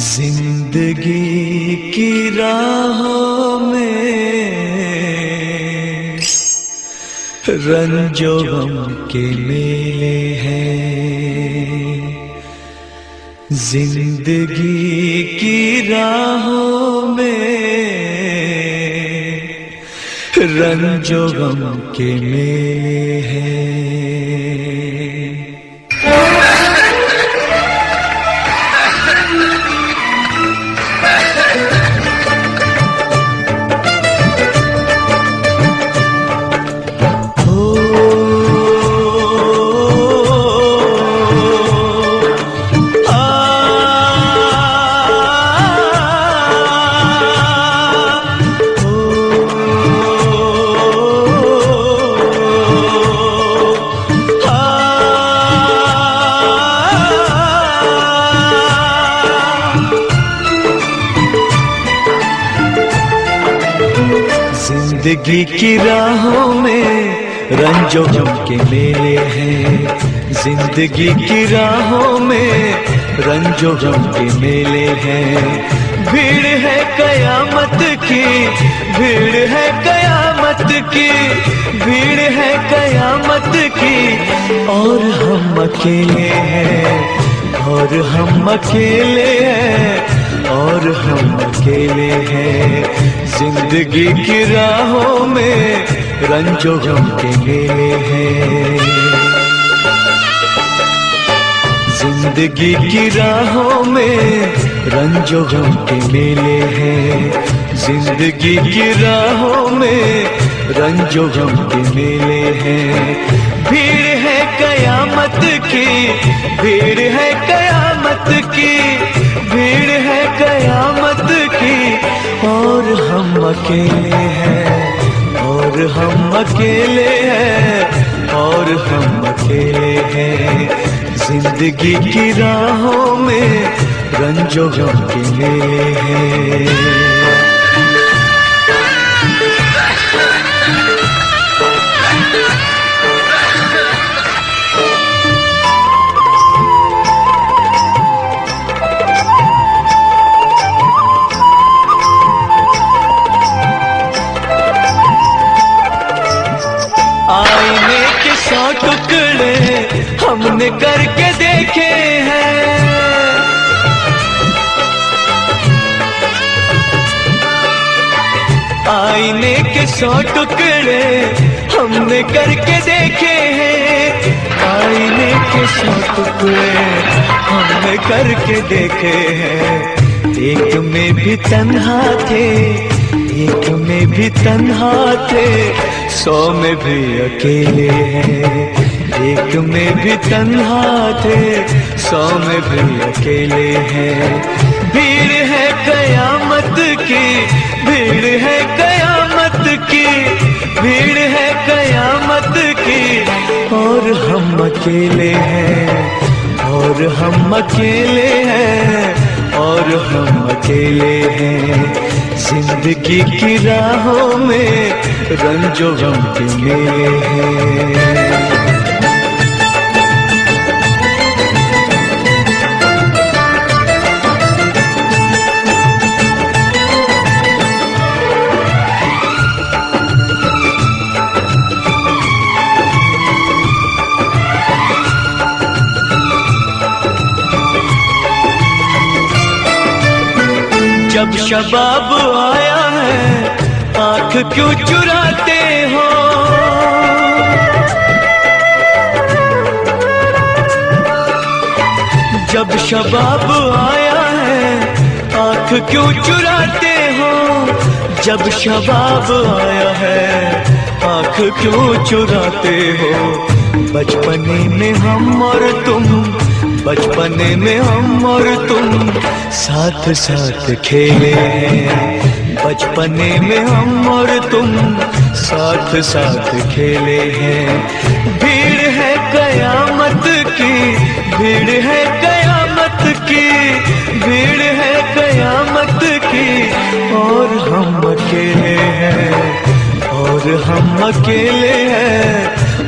जिंदगी की राहों में रंजो गम के मेले हैं। जिंदगी की राहों में रंजो गम के मेले हैं। जिंदगी की राहों में रंजो गम के मेले हैं। जिंदगी की राहों में रंजो गम के मेले हैं। भीड़ है कयामत की, भीड़ है कयामत की, भीड़ है कयामत की, और हम अकेले हैं, और हम अकेले हैं, और हम अकेले हैं। जिंदगी की राहों में रंजो गम के मेले हैं। जिंदगी की राहों में रंजो गम के मेले हैं। जिंदगी की राहों में रंजो गम के मेले हैं। भीड़ है कयामत की, भीड़ है कयामत की, भीड़ है कयामत की, और हम अकेले हैं, और हम अकेले हैं, और हम अकेले हैं। जिंदगी की राहों में रंजो गम के मेले हैं। आईने के 100 टुकड़े हमने करके देखे हैं। आईने के 100 टुकड़े हमने करके देखे हैं। आईने के 100 टुकड़े हमने करके देखे हैं। एक में भी तन्हा थे, एक में भी तन्हा थे, 100 में भी अकेले हैं। एक में भी तन्हा थे, 100 में भी अकेले हैं। भीड़ है कयामत की, भीड़ है कयामत की, भीड़ है कयामत की, और हम अकेले हैं, और हम अकेले हैं, और हम अकेले हैं। जिंदगी की राहों में रंजो गम के मेले हैं। जब शबाब आया है आँख क्यों चुराते हो। जब शबाब आया है आँख क्यों चुराते हो। जब शबाब आया है आँख क्यों चुराते हो। बचपने में हम और तुम, बचपने में हम और तुम साथ साथ खेले हैं। बचपने में हम और तुम साथ साथ खेले हैं। भीड़ है कयामत की, भीड़ है कयामत की, भीड़ है कयामत की, और हम अकेले हैं, और हम अकेले हैं,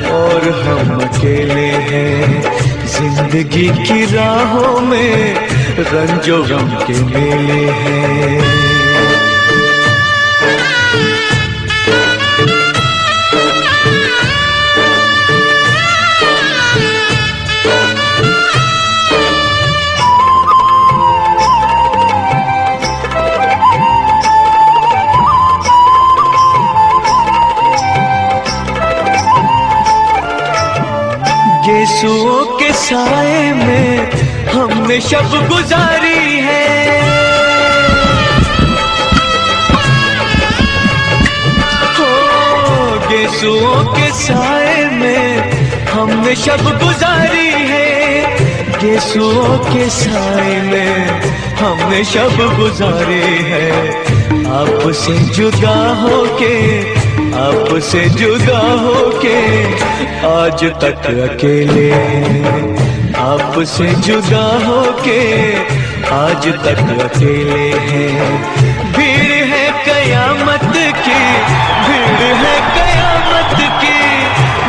और हम अकेले हैं। जिंदगी की राहों में रंजो गम के मेले हैं। यीशुओं के साए में हमने शब गुजारी है। हो यीशुओं के साए में हमने शब गुजारी है। यीशुओं के साए में हमने शब गुजारी है। आपसे जुदा होके, आपसे जुदा होके आज तक अकेले हैं। आपसे जुदा होके आज तक अकेले हैं। भीड़ है कयामत की, भीड़ है कयामत की,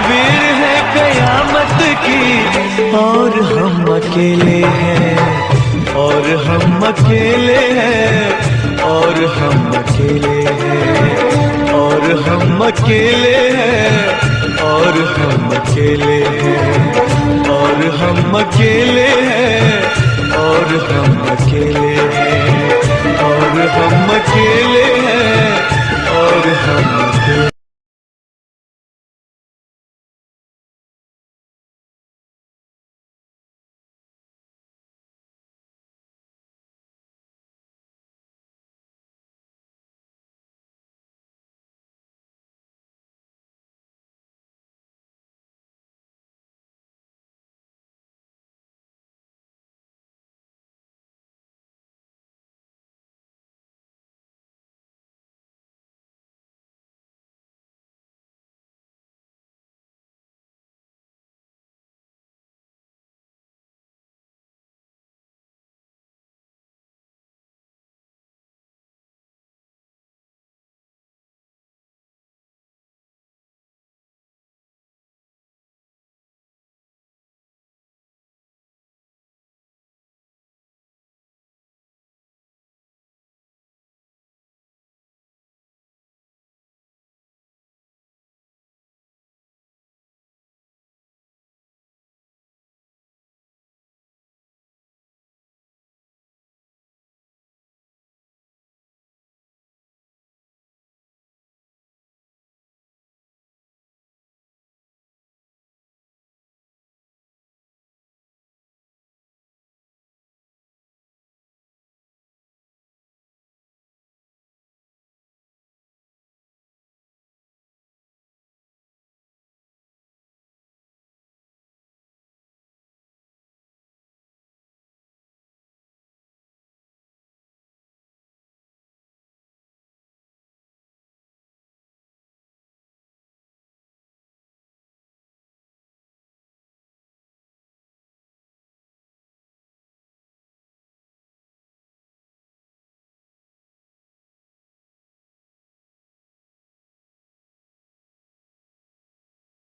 भीड़ है कयामत की, और हम अकेले हैं, और हम अकेले हैं, और हम अकेले हैं, और हम अकेले हैं, और हम अकेले हैं, और हम अकेले हैं,